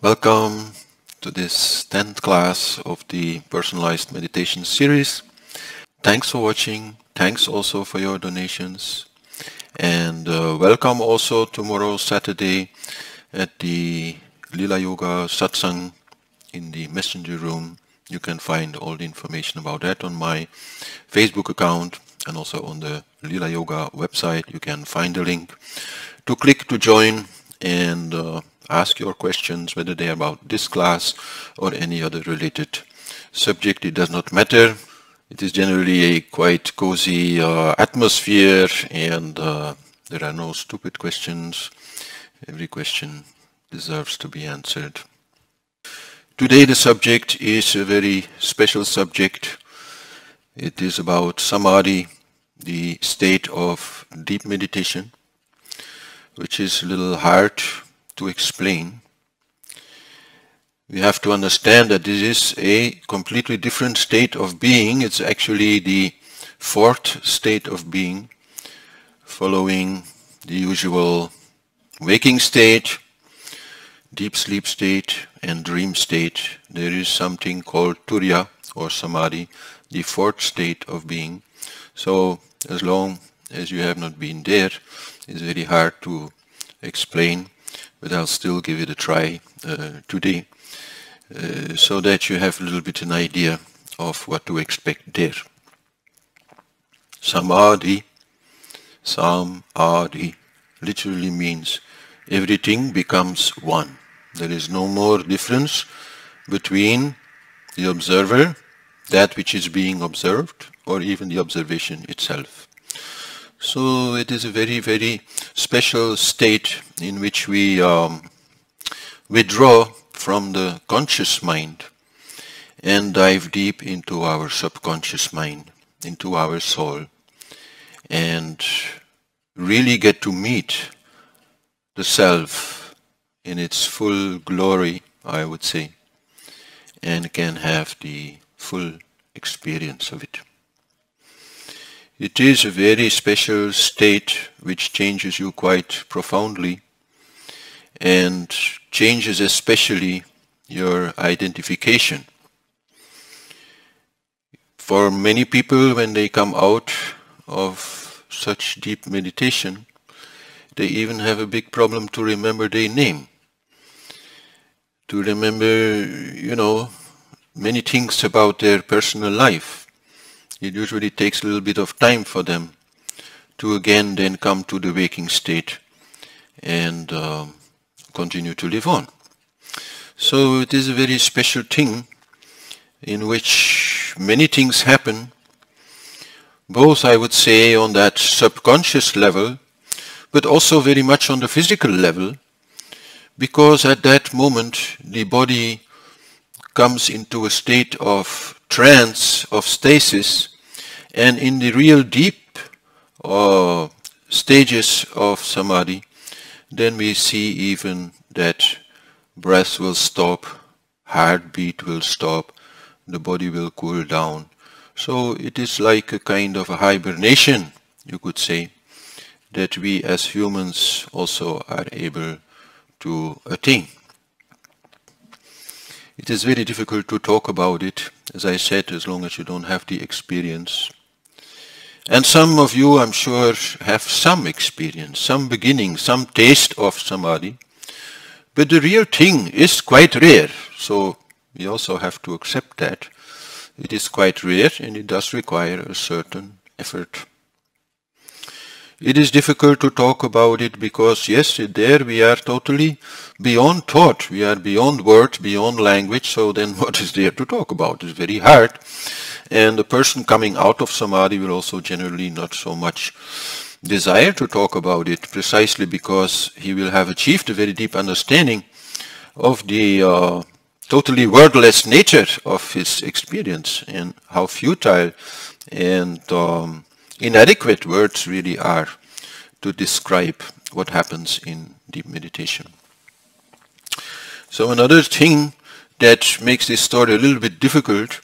Welcome to this 10th class of the personalized meditation series. Thanks for watching. Thanks also for your donations. And welcome also tomorrow Saturday at the Lila Yoga Satsang in the messenger room. You can find all the information about that on my Facebook account and also on the Lila Yoga website. You can find the link to click to join and ask your questions, whether they are about this class or any other related subject. It does not matter. It is generally a quite cozy atmosphere, and there are no stupid questions. Every question deserves to be answered. Today the subject is a very special subject. It is about Samadhi, the state of deep meditation, which is a little hard to explain. We have to understand that this is a completely different state of being. It's actually the fourth state of being, following the usual waking state, deep sleep state, and dream state. There is something called Turiya or Samadhi, the fourth state of being. So as long as you have not been there, it's very hard to explain, but I'll still give it a try today, so that you have a little bit an idea of what to expect there. Samadhi, Samadhi, literally means everything becomes one. There is no more difference between the observer, that which is being observed, or even the observation itself. So it is a very, very special state in which we withdraw from the conscious mind and dive deep into our subconscious mind, into our soul, and really get to meet the self in its full glory, I would say, and can have the full experience of it. It is a very special state which changes you quite profoundly and changes especially your identification. For many people, when they come out of such deep meditation, they even have a big problem to remember their name, to remember, many things about their personal life. It usually takes a little bit of time for them to again then come to the waking state and continue to live on. So it is a very special thing in which many things happen, both I would say on that subconscious level, but also very much on the physical level, because at that moment the body comes into a state of trance, of stasis, and in the real deep stages of Samadhi, then we see even that breath will stop, heartbeat will stop, the body will cool down. So it is like a kind of a hibernation, you could say, that we as humans also are able to attain. It is very difficult to talk about it, as I said, as long as you don't have the experience. And some of you, I'm sure, have some experience, some beginning, some taste of Samadhi. But the real thing is quite rare, so we also have to accept that. It is quite rare and it does require a certain effort. It is difficult to talk about it because, yes, there we are totally beyond thought. We are beyond words, beyond language, so then what is there to talk about? It's very hard. And the person coming out of Samadhi will also generally not so much desire to talk about it, precisely because he will have achieved a very deep understanding of the totally wordless nature of his experience and how futile and inadequate words really are to describe what happens in deep meditation. So another thing that makes this story a little bit difficult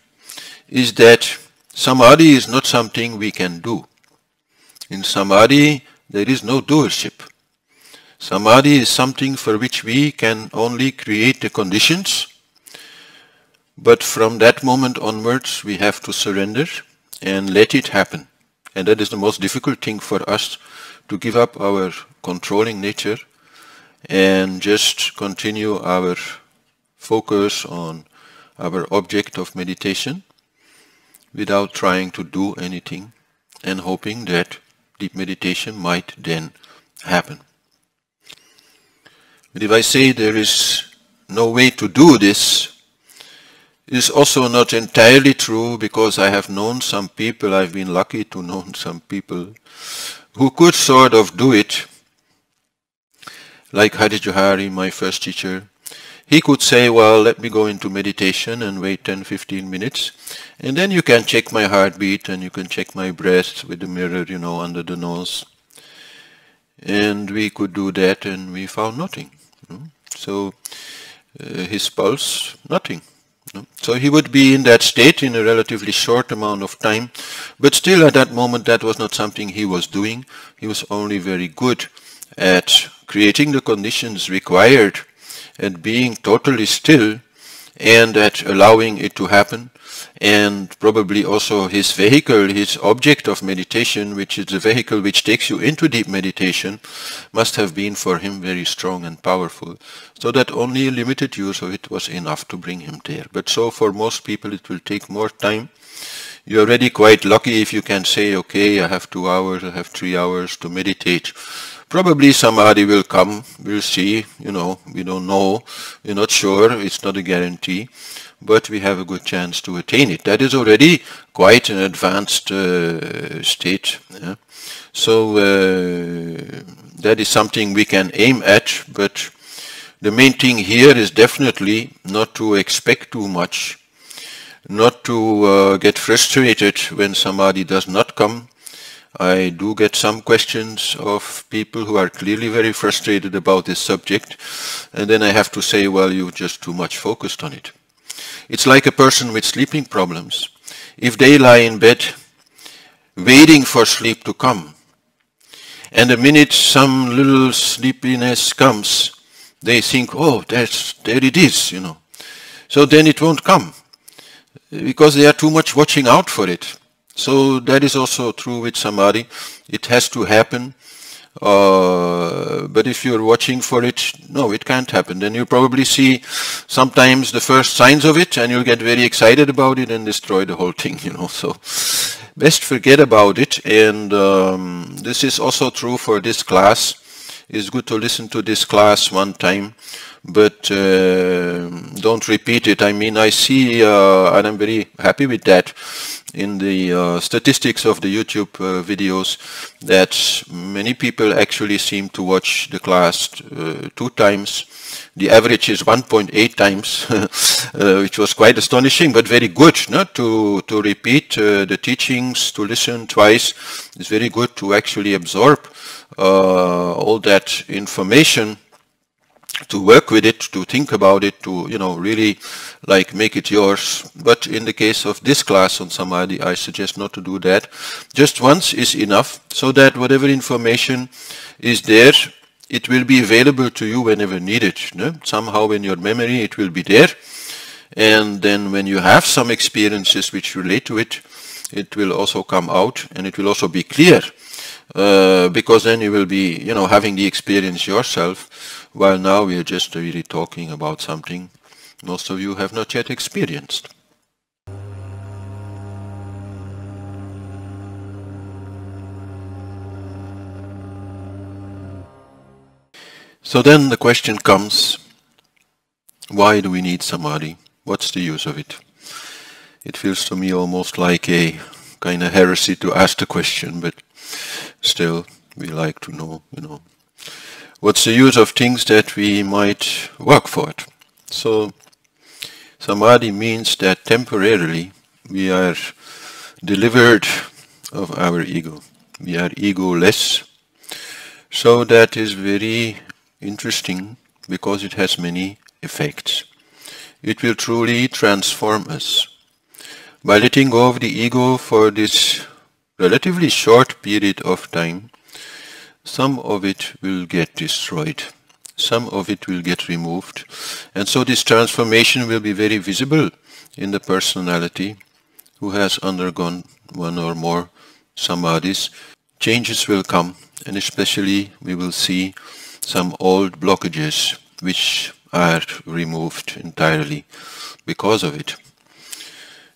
is that Samadhi is not something we can do. In Samadhi, there is no doership. Samadhi is something for which we can only create the conditions, but from that moment onwards we have to surrender and let it happen. And that is the most difficult thing for us, to give up our controlling nature and just continue our focus on our object of meditation without trying to do anything and hoping that deep meditation might then happen. But if I say there is no way to do this, it is also not entirely true, because I have known some people, I've been lucky to know some people who could sort of do it. Like Hari Johari, my first teacher. He could say, well, let me go into meditation and wait 10-15 minutes, and then you can check my heartbeat and you can check my breath with the mirror, under the nose. And we could do that and we found nothing. So his pulse, nothing. So he would be in that state in a relatively short amount of time, but still at that moment that was not something he was doing. He was only very good at creating the conditions required, at being totally still and at allowing it to happen. And probably also his vehicle, his object of meditation, which is the vehicle which takes you into deep meditation, must have been for him very strong and powerful, so that only a limited use of it was enough to bring him there. But so for most people it will take more time. You're already quite lucky if you can say, okay, I have 2 hours, I have 3 hours to meditate. Probably Samadhi will come, we'll see, we don't know, we're not sure, it's not a guarantee, but we have a good chance to attain it. That is already quite an advanced state. Yeah? So that is something we can aim at, but the main thing here is definitely not to expect too much, not to get frustrated when Samadhi does not come. I do get some questions of people who are clearly very frustrated about this subject, and then I have to say, well, you're just too much focused on it. It's like a person with sleeping problems. If they lie in bed waiting for sleep to come, and the minute some little sleepiness comes, they think, oh, there it is, So then it won't come, because they are too much watching out for it. So that is also true with Samadhi. It has to happen. But if you're watching for it, no, it can't happen. Then you probably see sometimes the first signs of it and you'll get very excited about it and destroy the whole thing, So best forget about it. And this is also true for this class. It's good to listen to this class one time, but don't repeat it. I mean, I see, and I'm very happy with that, in the statistics of the YouTube videos, that many people actually seem to watch the class 2 times. The average is 1.8 times, which was quite astonishing, but very good, to repeat the teachings, to listen twice. It's very good to actually absorb all that information, to work with it, to think about it, to, really make it yours. But in the case of this class on Samadhi, I suggest not to do that. Just once is enough, so that whatever information is there, it will be available to you whenever needed. Somehow in your memory it will be there. And then when you have some experiences which relate to it, it will also come out and it will also be clear. Because then you will be, having the experience yourself, while now we are just really talking about something most of you have not yet experienced. So then the question comes, why do we need Samadhi? What's the use of it? It feels to me almost like a kind of heresy to ask the question, but still, we like to know, what's the use of things that we might work for it? So, Samadhi means that temporarily we are delivered of our ego. We are ego-less. So that is very interesting because it has many effects. It will truly transform us. By letting go of the ego for this relatively short period of time, some of it will get destroyed. Some of it will get removed. And so this transformation will be very visible in the personality who has undergone one or more samadhis. Changes will come, and especially we will see some old blockages which are removed entirely because of it.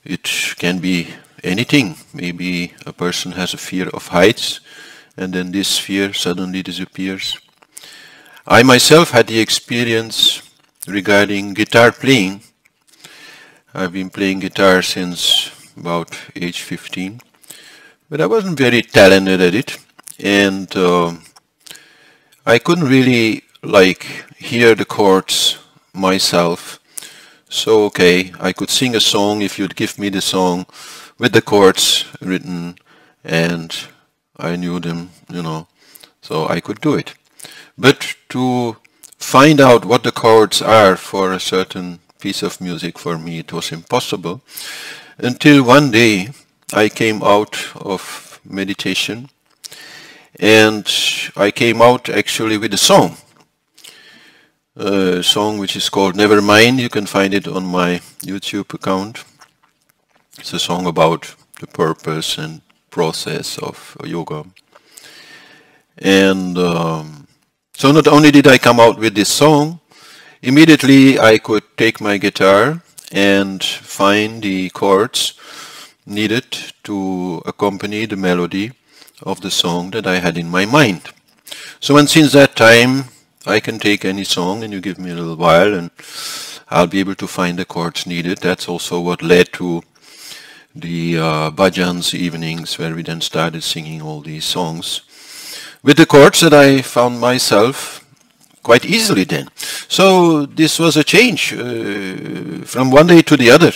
It can be anything. Maybe a person has a fear of heights, and then this fear suddenly disappears. I myself had the experience regarding guitar playing. I've been playing guitar since about age 15, but I wasn't very talented at it, and I couldn't really hear the chords myself. So okay, I could sing a song if you'd give me the song with the chords written, and I knew them, so I could do it. But to find out what the chords are for a certain piece of music, for me it was impossible, until one day I came out of meditation, and I came out actually with a song which is called Nevermind. You can find it on my YouTube account. It's a song about the purpose and process of yoga. And so not only did I come out with this song, immediately I could take my guitar and find the chords needed to accompany the melody of the song that I had in my mind. So and since that time I can take any song, and you give me a little while and I'll be able to find the chords needed. That's also what led to the bhajans evenings, where we then started singing all these songs with the chords that I found myself quite easily then. So this was a change from one day to the other.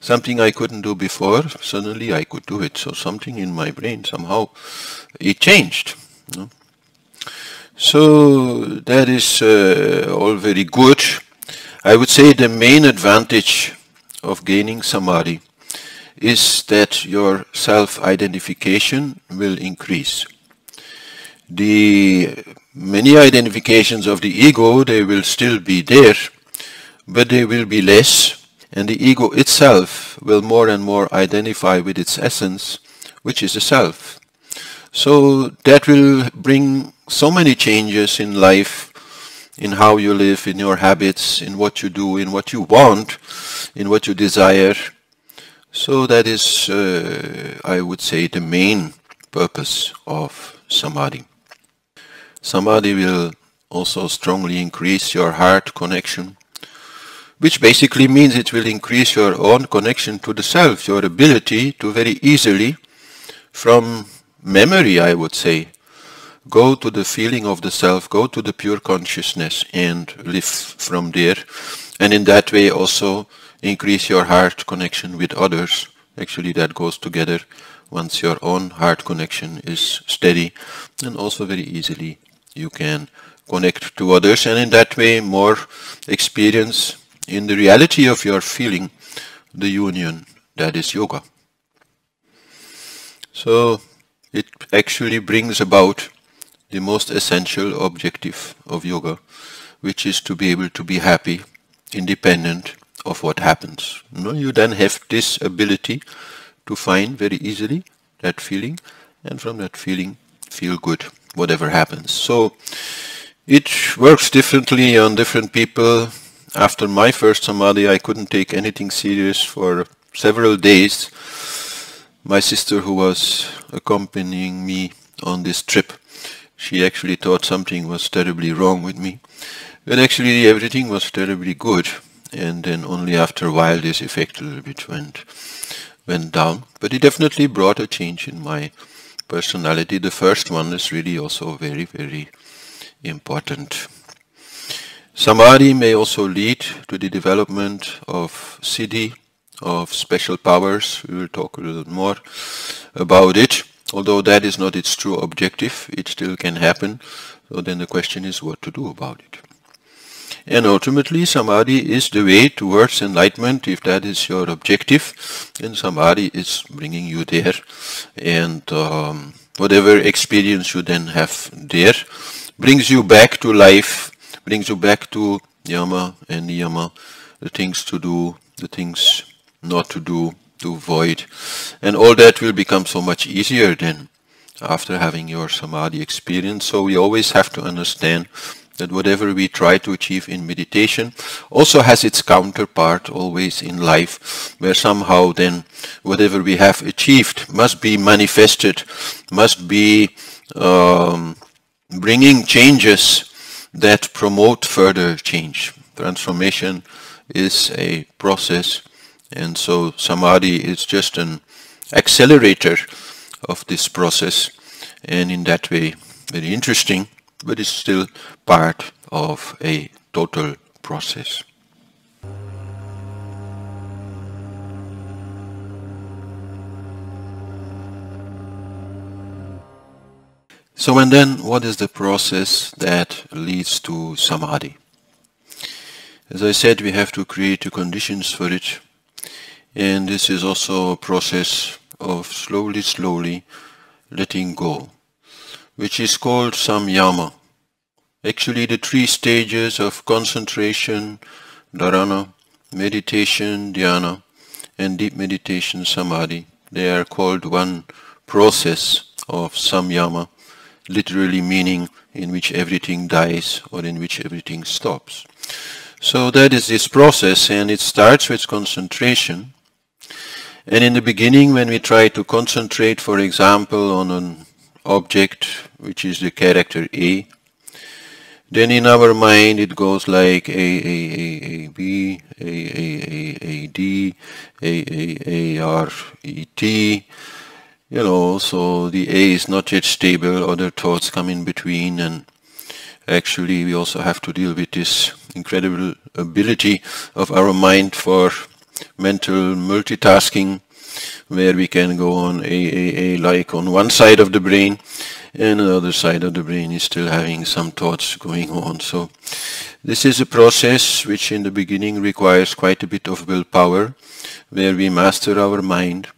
Something I couldn't do before, suddenly I could do it. So something in my brain, somehow, it changed. So that is all very good. I would say the main advantage of gaining samadhi is that your self-identification will increase. The many identifications of the ego, they will still be there, but they will be less, and the ego itself will more and more identify with its essence, which is the self. So that will bring so many changes in life, in how you live, in your habits, in what you do, in what you want, in what you desire. So that is, I would say, the main purpose of samadhi. Samadhi will also strongly increase your heart connection, which basically means it will increase your own connection to the self, your ability to very easily, from memory, I would say, go to the feeling of the self, go to the pure consciousness and live from there. And in that way also increase your heart connection with others. Actually that goes together. Once your own heart connection is steady, then also very easily you can connect to others, and in that way more experience in the reality of your feeling the union that is yoga. So it actually brings about the most essential objective of yoga, which is to be able to be happy, independent of what happens. You then have this ability to find very easily that feeling, and from that feeling feel good, whatever happens. So it works differently on different people. After my first samadhi, I couldn't take anything serious for several days. My sister, who was accompanying me on this trip, she actually thought something was terribly wrong with me. But actually everything was terribly good. And then only after a while this effect a little bit went down. But it definitely brought a change in my personality. The first one is really also very, very important. Samadhi may also lead to the development of siddhi, of special powers. We will talk a little more about it. Although that is not its true objective, it still can happen. So then the question is what to do about it. And ultimately samadhi is the way towards enlightenment. If that is your objective, then samadhi is bringing you there. And whatever experience you then have there brings you back to life, brings you back to yama and niyama, the things to do, the things not to do, to avoid, and all that will become so much easier then after having your samadhi experience. So we always have to understand that whatever we try to achieve in meditation also has its counterpart always in life, where somehow then whatever we have achieved must be manifested, must be bringing changes that promote further change. Transformation is a process, and so samadhi is just an accelerator of this process, and in that way very interesting, but it's still part of a total process. So, and then what is the process that leads to samadhi? As I said, we have to create the conditions for it, and this is also a process of slowly letting go, which is called samyama. Actually, the three stages of concentration, dharana, meditation, dhyana, and deep meditation, samadhi, they are called one process of samyama, literally meaning in which everything dies or in which everything stops. So that is this process, and it starts with concentration. And in the beginning, when we try to concentrate, for example, on an object which is the character A, then in our mind it goes like A, B, A, D, A, R, E, T. You know, so the A is not yet stable, other thoughts come in between, and actually we also have to deal with this incredible ability of our mind for mental multitasking, where we can go on A, like on one side of the brain, and another side of the brain is still having some thoughts going on. So this is a process which in the beginning requires quite a bit of willpower, where we master our mind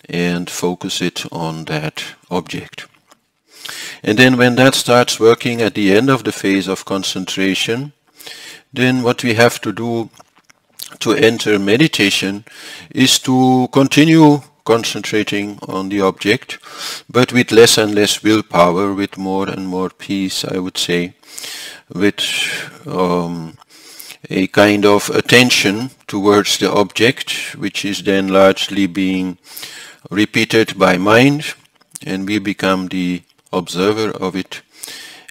and focus it on that object. And then when that starts working at the end of the phase of concentration, then what we have to do to enter meditation is to continue concentrating on the object, but with less and less willpower, with more and more peace, I would say, with a kind of attention towards the object, which is then largely being repeated by mind, and we become the observer of it.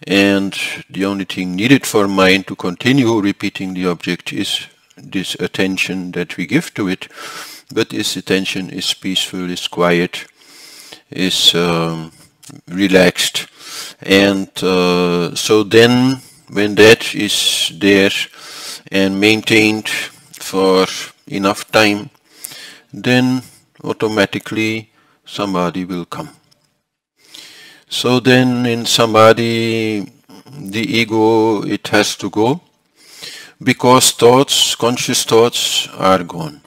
And the only thing needed for mind to continue repeating the object is this attention that we give to it. But this attention is peaceful, is quiet, is relaxed. And so then when that is there and maintained for enough time, then automatically samadhi will come. So then in samadhi, the ego, it has to go, because thoughts, conscious thoughts, are gone.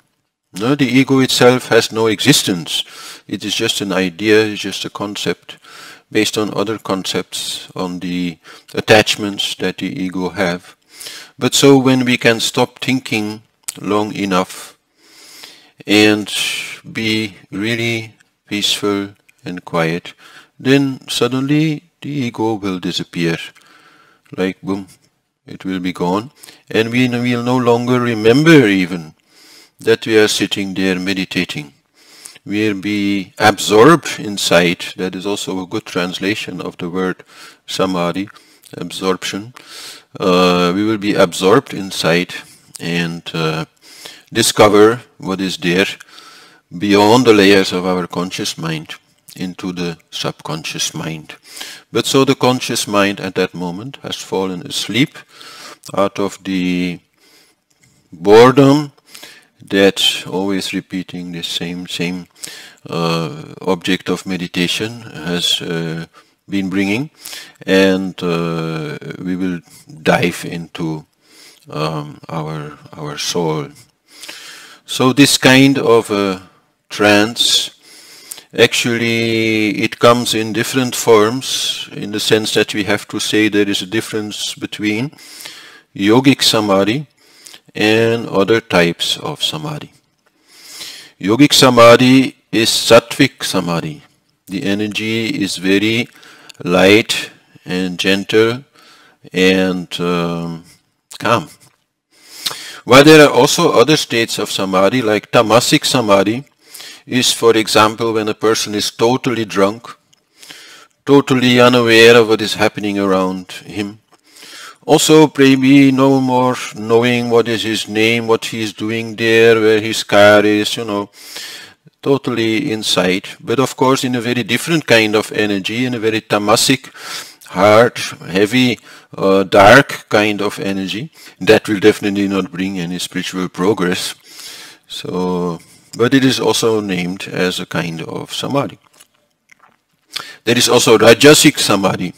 No, the ego itself has no existence. It is just an idea, it's just a concept based on other concepts, on the attachments that the ego have. But so when we can stop thinking long enough and be really peaceful and quiet, then suddenly the ego will disappear. Like boom, it will be gone, and we will no longer remember even that we are sitting there meditating. We'll be absorbed inside. That is also a good translation of the word samadhi, absorption. We will be absorbed inside and discover what is there beyond the layers of our conscious mind into the subconscious mind. But so the conscious mind at that moment has fallen asleep out of the boredom that always repeating the same object of meditation has been bringing, and we will dive into our soul. So this kind of a trance Actually, it comes in different forms, in the sense that we have to say there is a difference between yogic samadhi and other types of samadhi. Yogic samadhi is sattvic samadhi. The energy is very light and gentle and calm. While there are also other states of samadhi, like tamasic samadhi, is, for example, when a person is totally drunk, totally unaware of what is happening around him. Also, maybe no more knowing what is his name, what he is doing there, where his car is, totally inside. But of course, in a very different kind of energy, in a very tamasic, hard, heavy, dark kind of energy. That will definitely not bring any spiritual progress. But it is also named as a kind of samadhi. There is also rajasic samadhi,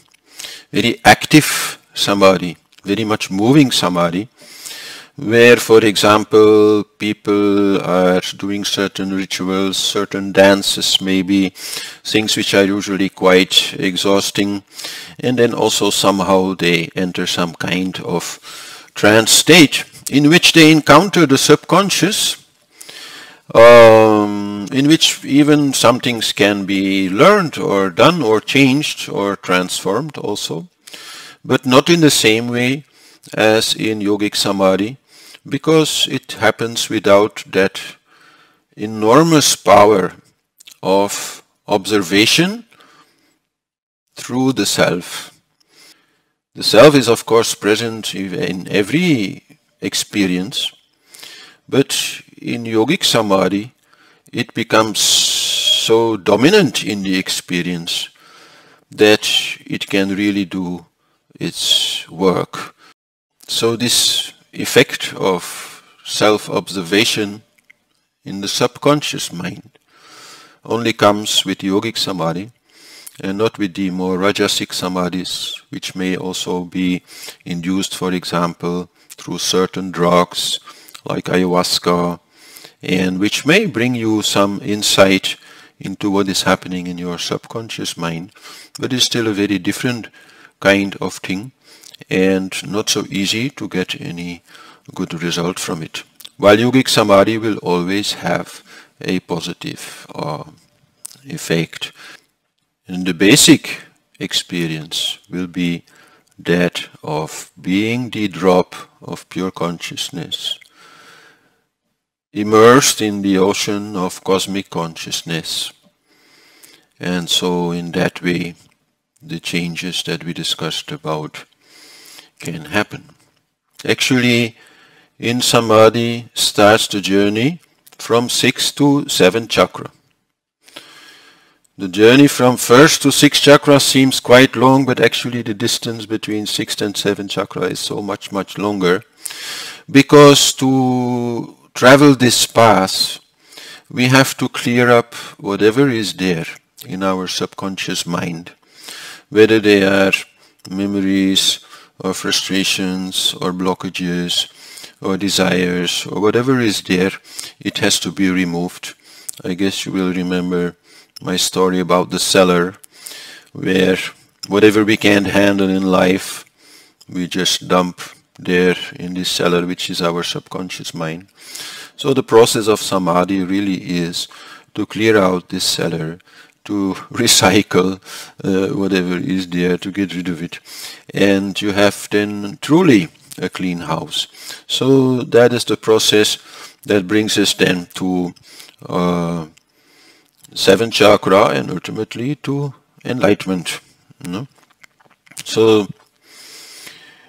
very active samadhi, very much moving samadhi, where, for example, people are doing certain rituals, certain dances, maybe things which are usually quite exhausting, and then also somehow they enter some kind of trance state in which they encounter the subconscious, in which even some things can be learned or done or changed or transformed also, but not in the same way as in yogic samadhi, because it happens without that enormous power of observation through the self. The self is of course present in every experience, but in yogic samadhi it becomes so dominant in the experience that it can really do its work. So this effect of self-observation in the subconscious mind only comes with yogic samadhi and not with the more rajasic samadhis, which may also be induced, for example, through certain drugs like ayahuasca, and which may bring you some insight into what is happening in your subconscious mind, but is still a very different kind of thing and not so easy to get any good result from it. While yogic samadhi will always have a positive effect. And the basic experience will be that of being the drop of pure consciousness, immersed in the ocean of cosmic consciousness. And so in that way, the changes that we discussed about can happen. Actually, in Samadhi starts the journey from 6th to 7th chakra. The journey from 1st to 6th chakra seems quite long, but actually the distance between 6th and 7th chakra is so much longer, because to travel this path we have to clear up whatever is there in our subconscious mind, whether they are memories or frustrations or blockages or desires or whatever is there. It has to be removed. I guess you will remember my story about the cellar, where whatever we can't handle in life we just dump there in this cellar, which is our subconscious mind. So the process of samadhi really is to clear out this cellar, to recycle whatever is there, to get rid of it, and you have then truly a clean house. So that is the process that brings us then to 7th chakra and ultimately to enlightenment. So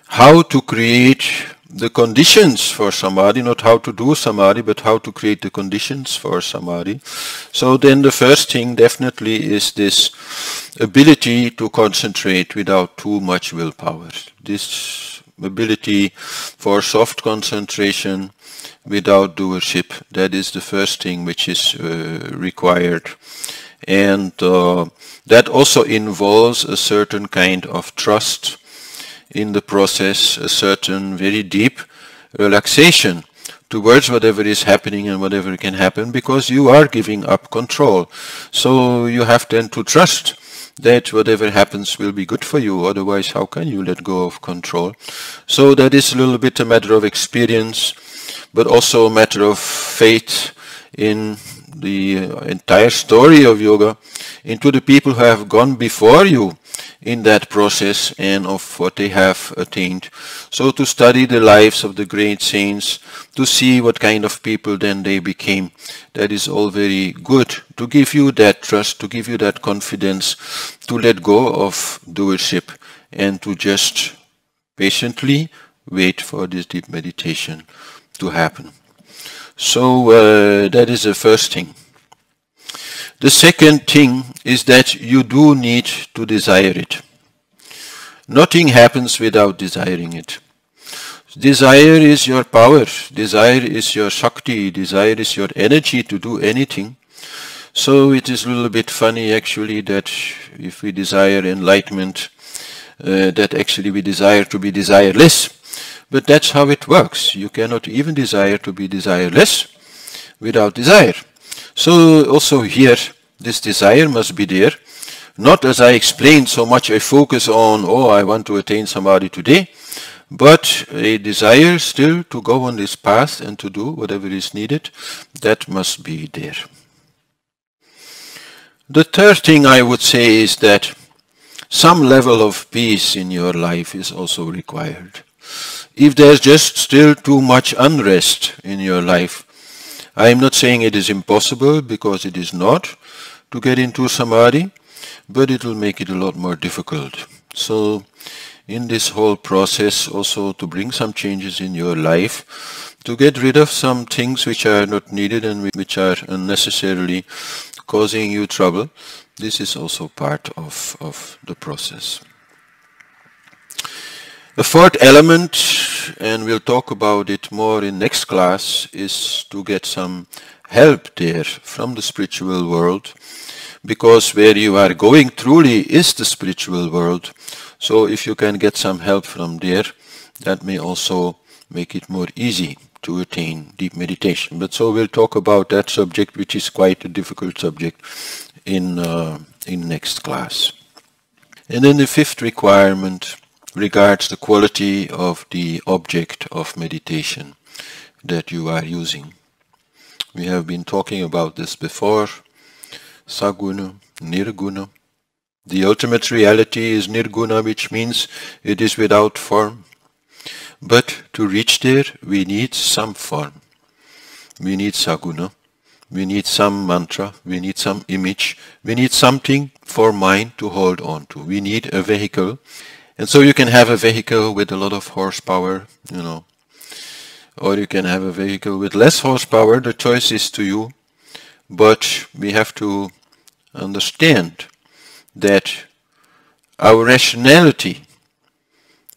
how to create the conditions for samadhi, not how to do samadhi, but how to create the conditions for samadhi. So then the first thing definitely is this ability to concentrate without too much willpower. This ability for soft concentration without doership, that is the first thing which is required. And that also involves a certain kind of trust in the process, a certain very deep relaxation towards whatever is happening and whatever can happen, because you are giving up control. So you have then to trust that whatever happens will be good for you. Otherwise, how can you let go of control? So that is a little bit a matter of experience, but also a matter of faith in the entire story of yoga, into the people who have gone before you in that process and of what they have attained. So to study the lives of the great saints, to see what kind of people then they became, that is all very good, to give you that trust, to give you that confidence, to let go of doership and to just patiently wait for this deep meditation to happen. So that is the first thing. The second thing is that you do need to desire it. Nothing happens without desiring it. Desire is your power, desire is your Shakti, desire is your energy to do anything. So it is a little bit funny actually that if we desire enlightenment, that actually we desire to be desireless. But that's how it works. You cannot even desire to be desireless without desire. So also here, this desire must be there. Not as I explained so much I focus on, oh, I want to attain Samadhi today, but a desire still to go on this path and to do whatever is needed, that must be there. The third thing I would say is that some level of peace in your life is also required. If there's just still too much unrest in your life, I am not saying it is impossible, because it is not, to get into Samadhi, but it will make it a lot more difficult. So in this whole process also to bring some changes in your life, to get rid of some things which are not needed and which are unnecessarily causing you trouble, this is also part of the process. The fourth element, and we'll talk about it more in next class, is to get some help there from the spiritual world, because where you are going truly is the spiritual world. So if you can get some help from there, that may also make it more easy to attain deep meditation. But so we'll talk about that subject, which is quite a difficult subject, in next class. And then the fifth requirement regards the quality of the object of meditation that you are using. We have been talking about this before. Saguna, Nirguna. The ultimate reality is Nirguna, which means it is without form. But to reach there, we need some form. We need Saguna. We need some mantra. We need some image. We need something for mind to hold on to. We need a vehicle. And so you can have a vehicle with a lot of horsepower, or you can have a vehicle with less horsepower. The choice is to you. But we have to understand that our rationality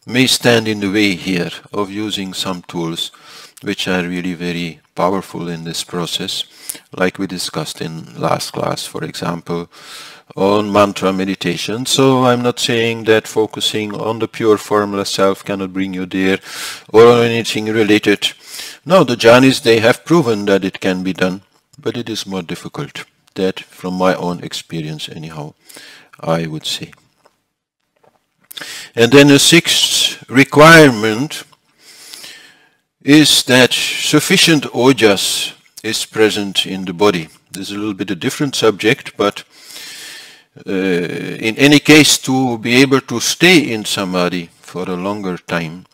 may stand in the way here of using some tools which are really very powerful in this process, like we discussed in last class, for example, on mantra meditation. So I'm not saying that focusing on the pure formula self cannot bring you there, or on anything related. No, the jhanis, they have proven that it can be done, but it is more difficult. That, from my own experience anyhow, I would say. And then the sixth requirement is that sufficient ojas is present in the body. This is a little bit a different subject, but in any case, to be able to stay in Samadhi for a longer time,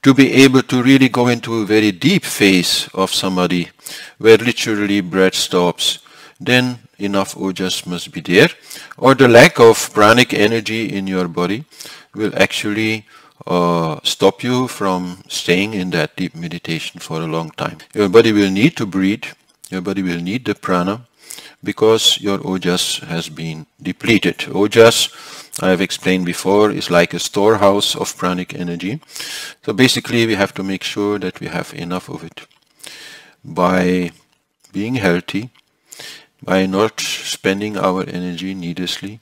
to be able to really go into a very deep phase of Samadhi, where literally breath stops, then enough ojas must be there, or the lack of pranic energy in your body will actually stop you from staying in that deep meditation for a long time. Your body will need to breathe, your body will need the prana, because your ojas has been depleted. Ojas, I have explained before, is like a storehouse of pranic energy. So basically we have to make sure that we have enough of it by being healthy, by not spending our energy needlessly,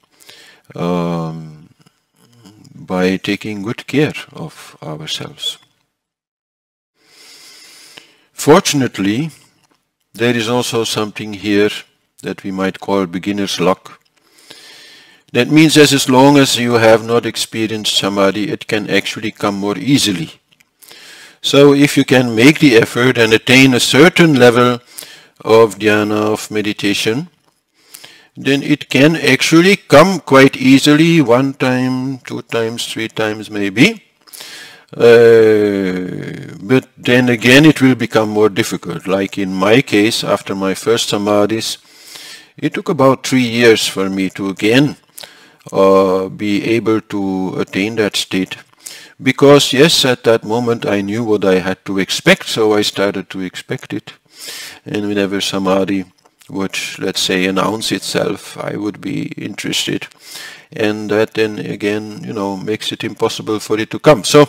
by taking good care of ourselves. Fortunately, there is also something here that we might call beginner's luck. That means that as long as you have not experienced Samadhi, it can actually come more easily. So if you can make the effort and attain a certain level of dhyana, of meditation, then it can actually come quite easily, 1 time, 2 times, 3 times maybe. But then again it will become more difficult. Like in my case, after my first Samadhis, it took about 3 years for me to again be able to attain that state. Because yes, at that moment I knew what I had to expect, so I started to expect it. And whenever Samadhi would, let's say, announce itself, I would be interested. And that then again, makes it impossible for it to come. So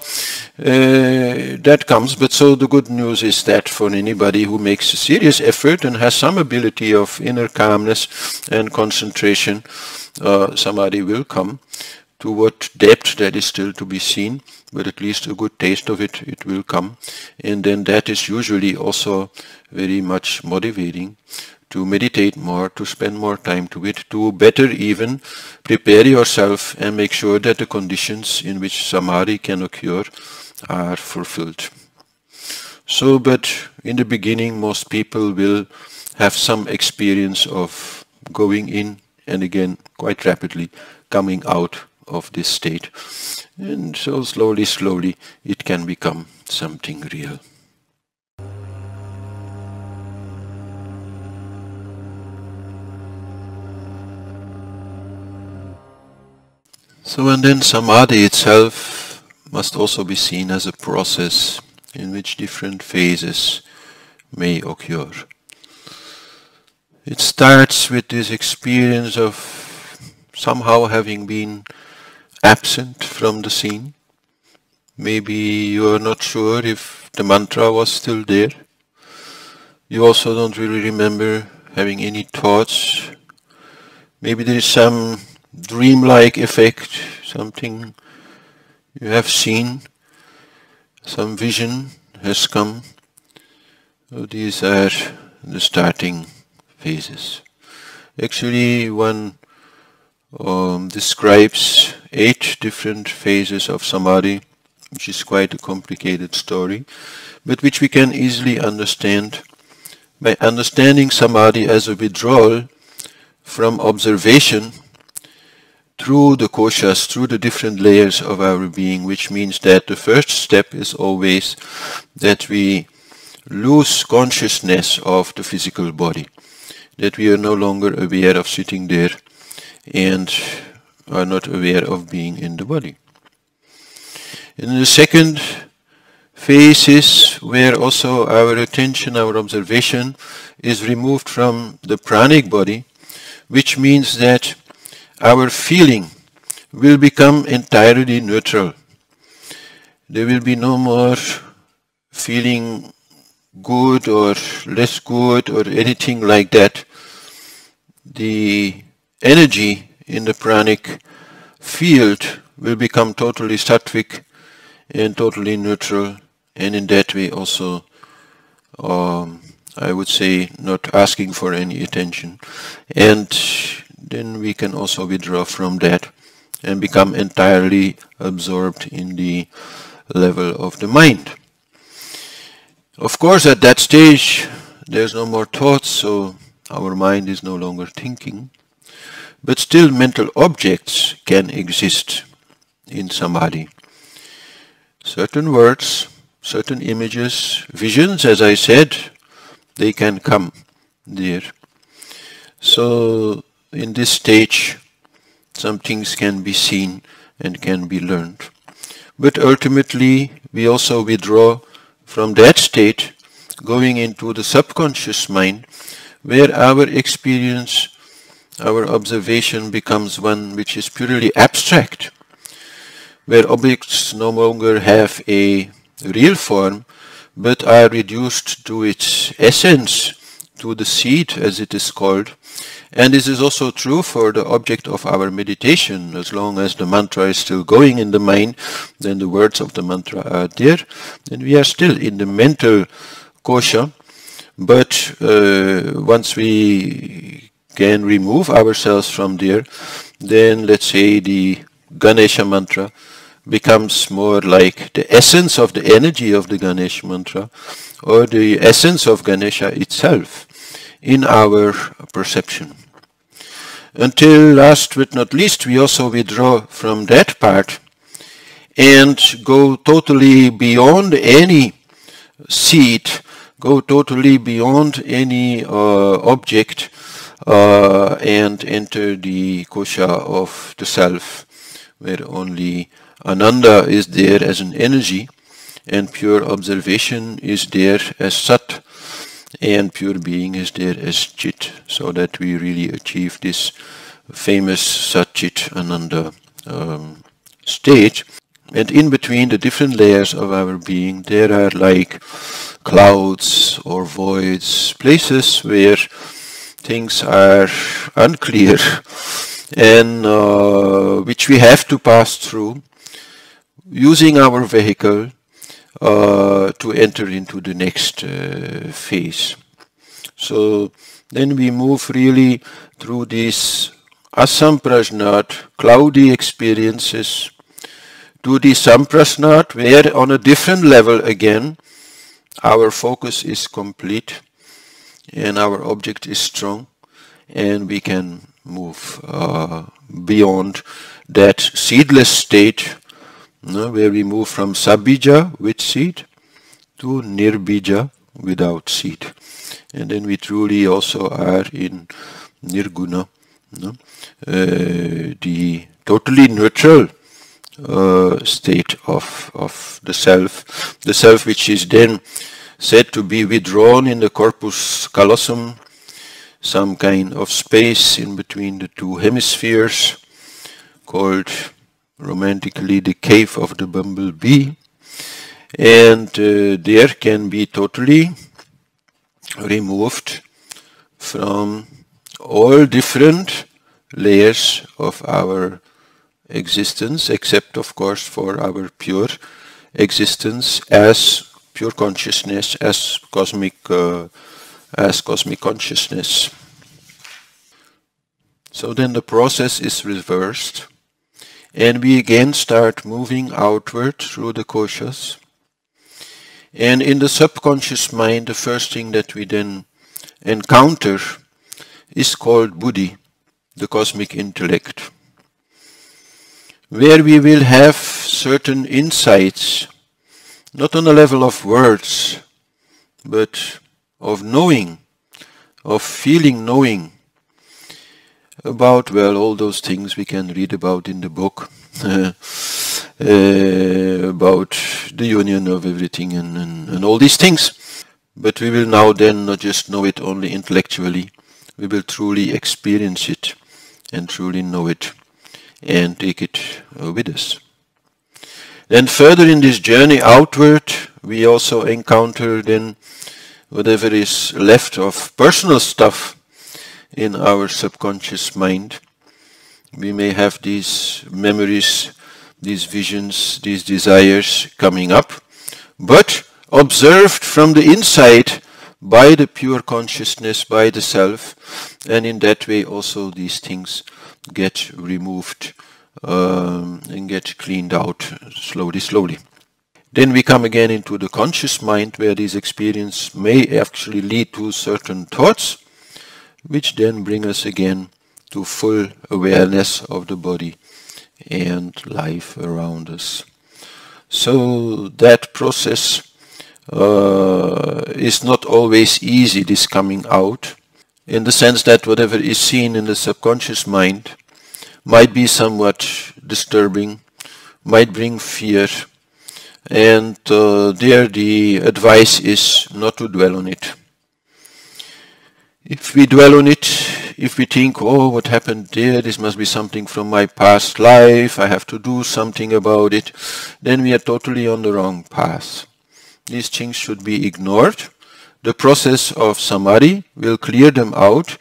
that comes, but so the good news is that for anybody who makes a serious effort and has some ability of inner calmness and concentration, Samadhi will come. To what depth, that is still to be seen, but at least a good taste of it, it will come. And then that is usually also very much motivating to meditate more, to spend more time to it, to better even prepare yourself and make sure that the conditions in which Samadhi can occur are fulfilled. So, but in the beginning, most people will have some experience of going in and again quite rapidly coming out of this state. And so slowly it can become something real. So, and then Samadhi itself must also be seen as a process in which different phases may occur. It starts with this experience of somehow having been absent from the scene. Maybe you are not sure if the mantra was still there. You also don't really remember having any thoughts. Maybe there is some dreamlike effect, something you have seen, some vision has come. So these are the starting phases. Actually, one describes 8 different phases of Samadhi, which is quite a complicated story, but which we can easily understand by understanding Samadhi as a withdrawal from observation through the koshas, through the different layers of our being, which means that the first step is always that we lose consciousness of the physical body, that we are no longer aware of sitting there and are not aware of being in the body. And the second phase is where also our attention, our observation is removed from the pranic body, which means that our feeling will become entirely neutral. There will be no more feeling good or less good or anything like that. The energy in the pranic field will become totally sattvic and totally neutral, and in that way also, I would say, not asking for any attention. And then we can also withdraw from that and become entirely absorbed in the level of the mind. Of course, at that stage, there's no more thoughts, so our mind is no longer thinking. But still, mental objects can exist in Samadhi. Certain words, certain images, visions, as I said, they can come there. So, in this stage, some things can be seen and can be learned. But ultimately, we also withdraw from that state, going into the subconscious mind, where our experience, our observation becomes one which is purely abstract, where objects no longer have a real form, but are reduced to its essence, to the seed, as it is called. And this is also true for the object of our meditation. As long as the mantra is still going in the mind, then the words of the mantra are there, and we are still in the mental kosha, But once we can remove ourselves from there, then let's say the Ganesha mantra becomes more like the essence of the energy of the Ganesha mantra, or the essence of Ganesha itself in our perception. Until last but not least, we also withdraw from that part and go totally beyond any seed, go totally beyond any object, and enter the kosha of the self, where only Ananda is there as an energy, and pure observation is there as Sat, and pure being is there as Chit, so that we really achieve this famous Sat Chit Ananda stage. And in between the different layers of our being, there are like clouds or voids, places where things are unclear and which we have to pass through using our vehicle to enter into the next phase. So then we move really through these asamprajnat, cloudy experiences, to the samprajnat, where on a different level again our focus is complete and our object is strong, and we can move beyond that seedless state, where we move from sabija with seed to nirbija without seed, and then we truly also are in nirguna, the totally neutral state of the self which is then said to be withdrawn in the corpus callosum, some kind of space in between the two hemispheres, called romantically the cave of the bumblebee, and there can be totally removed from all different layers of our existence, except of course for our pure existence as pure consciousness, as cosmic consciousness. So then the process is reversed, and we again start moving outward through the koshas. And in the subconscious mind, the first thing that we then encounter is called buddhi, the cosmic intellect, where we will have certain insights, not on the level of words, but of knowing, of feeling knowing, about, well, all those things we can read about in the book, about the union of everything and all these things. But we will now then not just know it only intellectually, we will truly experience it and truly know it and take it with us. Then further in this journey outward, we also encounter then whatever is left of personal stuff in our subconscious mind. We may have these memories, these visions, these desires coming up, but observed from the inside by the pure consciousness, by the self, and in that way also these things get removed and get cleaned out slowly. Then we come again into the conscious mind, where these experiences may actually lead to certain thoughts, which then bring us again to full awareness of the body and life around us. So that process is not always easy, this coming out, in the sense that whatever is seen in the subconscious mind might be somewhat disturbing, might bring fear, and there the advice is not to dwell on it. If we dwell on it, if we think, oh, what happened there, this must be something from my past life, I have to do something about it, then we are totally on the wrong path. These things should be ignored. The process of Samadhi will clear them out,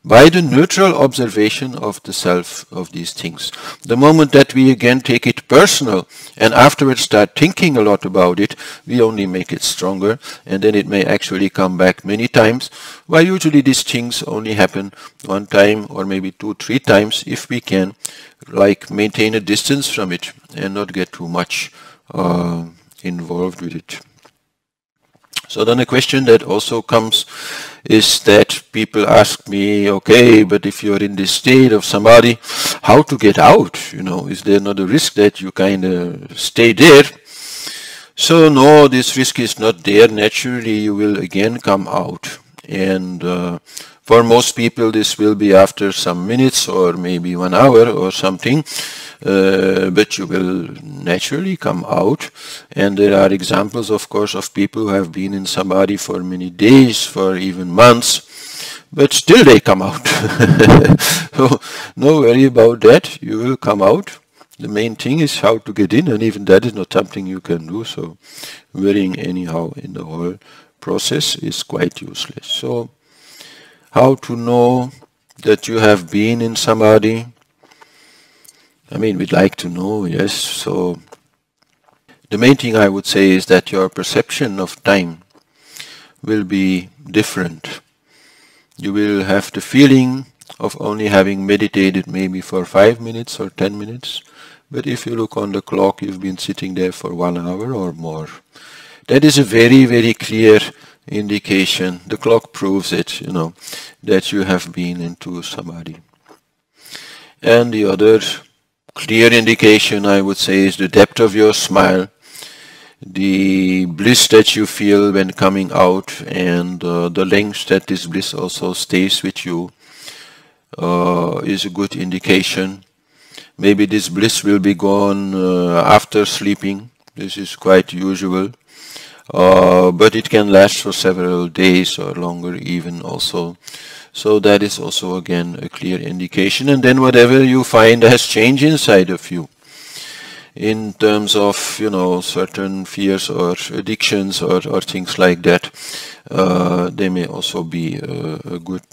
by the neutral observation of the self of these things. The moment that we again take it personal and afterwards start thinking a lot about it, we only make it stronger, and then it may actually come back many times. Why usually these things only happen one time or maybe 2-3 times if we can like maintain a distance from it and not get too much involved with it. So then a question that also comes is that people ask me, okay, but if you're in this state of samadhi, how to get out? You know, is there not a risk that you kind of stay there? So no, this risk is not there. Naturally, you will again come out. And for most people, this will be after some minutes or maybe 1 hour or something. But you will naturally come out, and there are examples, of course, of people who have been in samadhi for many days, for even months, but still they come out. So no worry about that, you will come out. The main thing is how to get in, and even that is not something you can do, so worrying anyhow in the whole process is quite useless. So how to know that you have been in samadhi? I mean, we'd like to know, yes. So the main thing I would say is that your perception of time will be different. You will have the feeling of only having meditated maybe for 5 minutes or 10 minutes. But if you look on the clock, you've been sitting there for 1 hour or more. That is a very, very clear indication. The clock proves it, you know, that you have been into samadhi. And the other clear indication, I would say, is the depth of your smile, the bliss that you feel when coming out, and the length that this bliss also stays with you is a good indication. Maybe this bliss will be gone after sleeping. This is quite usual, but it can last for several days or longer even also. So that is also again a clear indication. And then whatever you find has changed inside of you, in terms of, you know, certain fears or addictions or things like that, they may also be a good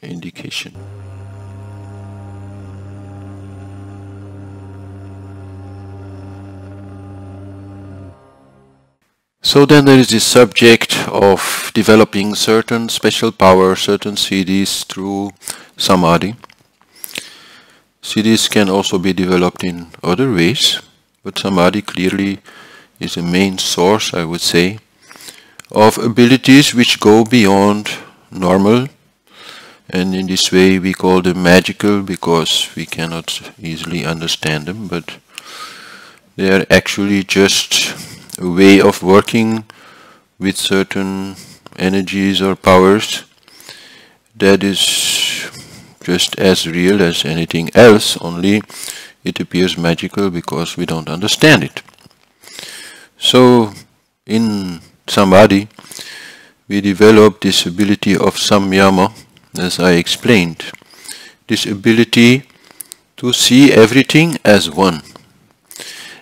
indication. So then there is this subject of developing certain special power, certain siddhis through samadhi. Siddhis can also be developed in other ways, but samadhi clearly is a main source, I would say, of abilities which go beyond normal, and in this way we call them magical because we cannot easily understand them, but they are actually just a way of working with certain energies or powers that is just as real as anything else, only it appears magical because we don't understand it. So in samadhi we develop this ability of samyama, as I explained, this ability to see everything as one.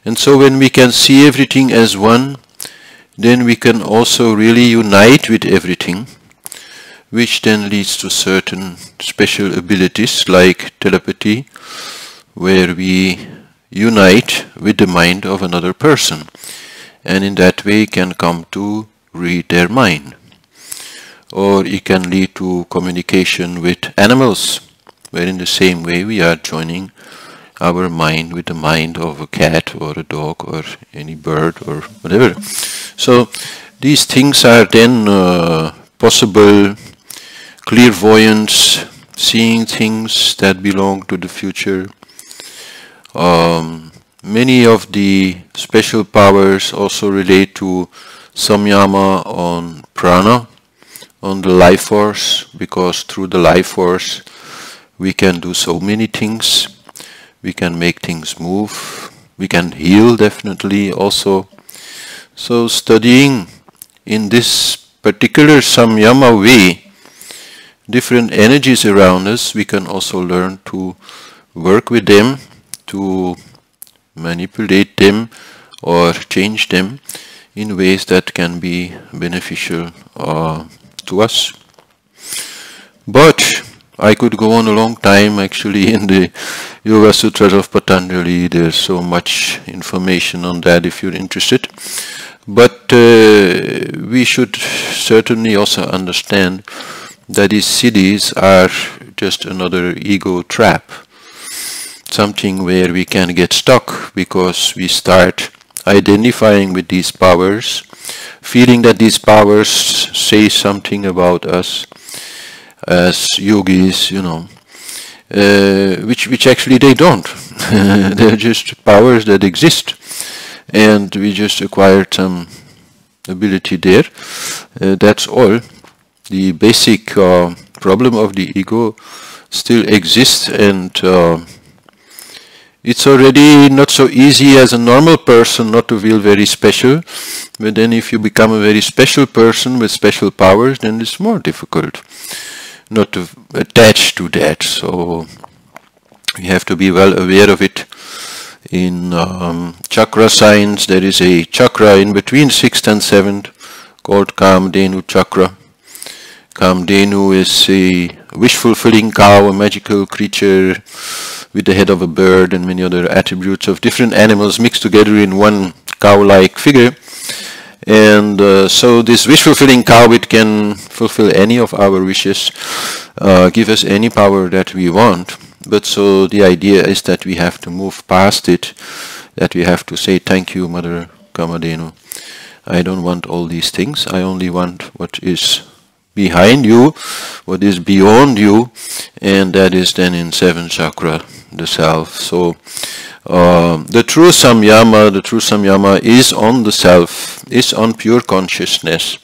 And so when we can see everything as one, then we can also really unite with everything, which then leads to certain special abilities like telepathy, where we unite with the mind of another person, and in that way can come to read their mind. Or it can lead to communication with animals, where in the same way we are joining our mind with the mind of a cat or a dog or any bird or whatever. So these things are then possible. Clairvoyance, seeing things that belong to the future. Many of the special powers also relate to samyama on prana, on the life force, because through the life force we can do so many things. We can make things move, we can heal definitely also. So studying in this particular samyama way different energies around us, we can also learn to work with them, to manipulate them or change them in ways that can be beneficial to us. But I could go on a long time actually in the Yoga Sutras of Patanjali. There's so much information on that if you're interested. But we should certainly also understand that these siddhis are just another ego trap. Something where we can get stuck because we start identifying with these powers, feeling that these powers say something about us as yogis, which actually they don't. They're just powers that exist, and we just acquired some ability there. That's all. The basic problem of the ego still exists, and it's already not so easy as a normal person not to feel very special. But then if you become a very special person with special powers, then it's more difficult not to attach to that. So we have to be well aware of it. In chakra science, there is a chakra in between 6th and 7th called Kamdenu chakra. Kamdenu is a wish-fulfilling cow, a magical creature with the head of a bird and many other attributes of different animals mixed together in one cow-like figure. And so this wish-fulfilling cow, it can fulfill any of our wishes, give us any power that we want. But so the idea is that we have to move past it, that we have to say, thank you, Mother Kamadenu. I don't want all these things. I only want what is behind you, what is beyond you, and that is then in 7th chakra, the self. So the true samyama is on the self, is on pure consciousness,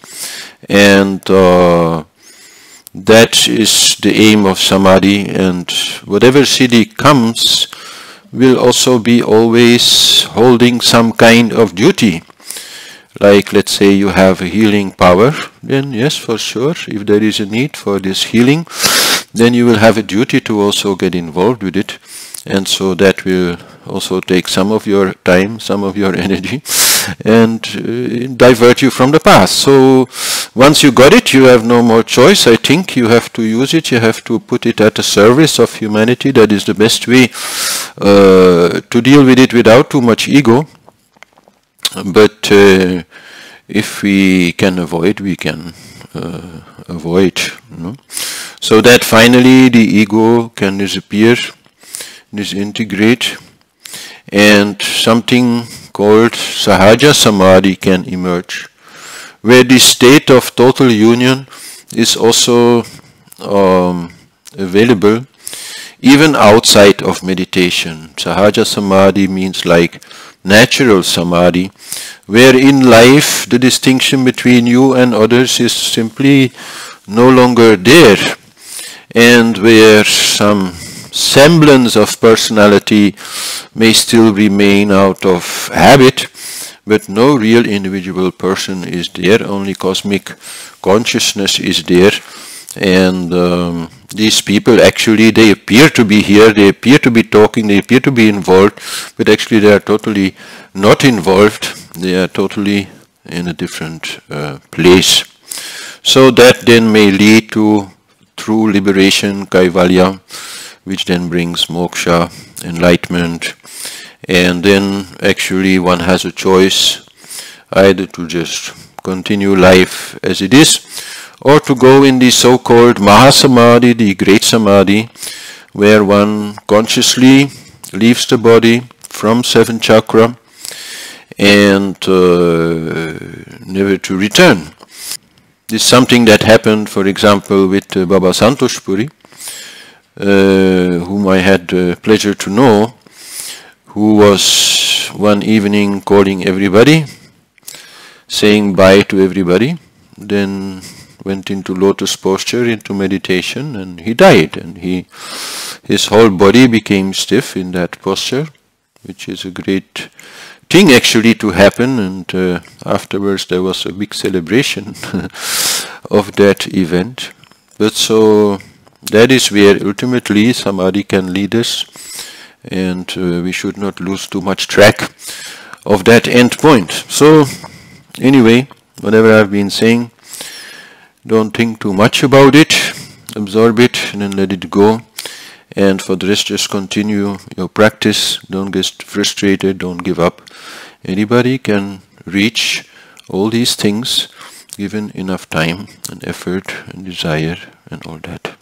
and that is the aim of Samadhi. And whatever siddhi comes will also be always holding some kind of duty. Like, let's say you have a healing power, then yes, for sure, if there is a need for this healing, then you will have a duty to also get involved with it. And so that will also take some of your time, some of your energy, and divert you from the path. So once you got it, you have no more choice. I think you have to use it, you have to put it at the service of humanity. That is the best way to deal with it without too much ego. But if we can avoid, we can avoid. So that finally the ego can disappear, disintegrate, and something called Sahaja Samadhi can emerge, where the state of total union is also available even outside of meditation. Sahaja Samadhi means like natural Samadhi, where in life the distinction between you and others is simply no longer there, and where some semblance of personality may still remain out of habit, but no real individual person is there, only cosmic consciousness is there. And these people actually, they appear to be here, they appear to be talking, they appear to be involved, but actually they are totally not involved, they are totally in a different place. So that then may lead to true liberation, kaivalya, which then brings moksha, enlightenment, and then actually one has a choice either to just continue life as it is, or to go in the so-called Mahasamadhi, the great Samadhi, where one consciously leaves the body from 7th chakra and never to return. This is something that happened, for example, with Baba Santosh Puri, whom I had the pleasure to know, who was one evening calling everybody, saying bye to everybody, then went into lotus posture, into meditation, and he died, and his whole body became stiff in that posture, which is a great thing actually to happen. And afterwards there was a big celebration of that event. But so that is where ultimately Samadhi can lead us, and we should not lose too much track of that end point. So anyway, whatever I've been saying, don't think too much about it. absorb it and then let it go. And for the rest, just continue your practice. Don't get frustrated, don't give up. Anybody can reach all these things given enough time and effort and desire and all that.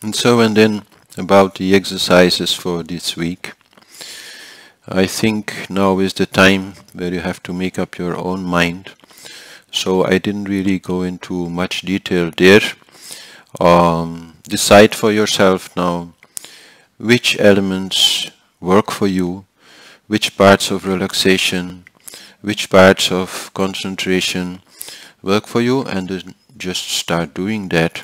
And so, and then about the exercises for this week. I think now is the time where you have to make up your own mind. So I didn't really go into much detail there. Decide for yourself now which elements work for you, which parts of relaxation, which parts of concentration work for you, and then just start doing that.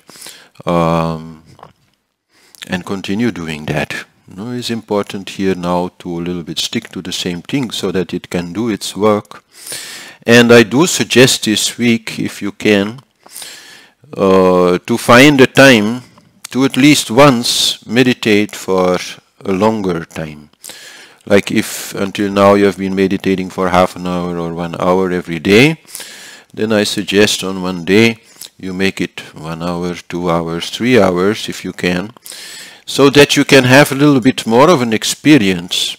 And continue doing that. It's important here now to a little bit stick to the same thing so that it can do its work. And I do suggest this week, if you can, to find a time to at least once meditate for a longer time. Like if until now you have been meditating for half an hour or 1 hour every day, then I suggest on one day you make it 1 hour, 2 hours, 3 hours if you can, so that you can have a little bit more of an experience.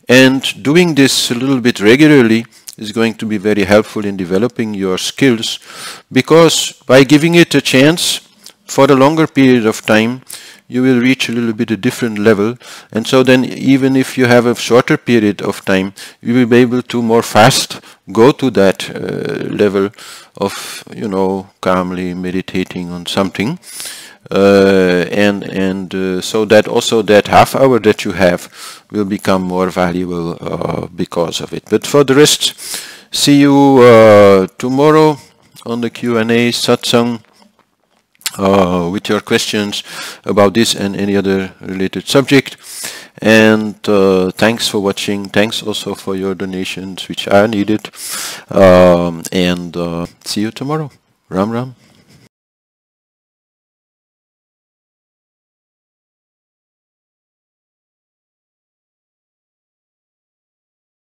And doing this a little bit regularly is going to be very helpful in developing your skills, because by giving it a chance for a longer period of time, you will reach a little bit a different level. And so then even if you have a shorter period of time, you will be able to more fast go to that level of, calmly meditating on something. So that also that half hour that you have will become more valuable because of it. But for the rest, see you tomorrow on the Q&A satsang with your questions about this and any other related subject. And thanks for watching. Thanks also for your donations, which are needed. And see you tomorrow. Ram Ram.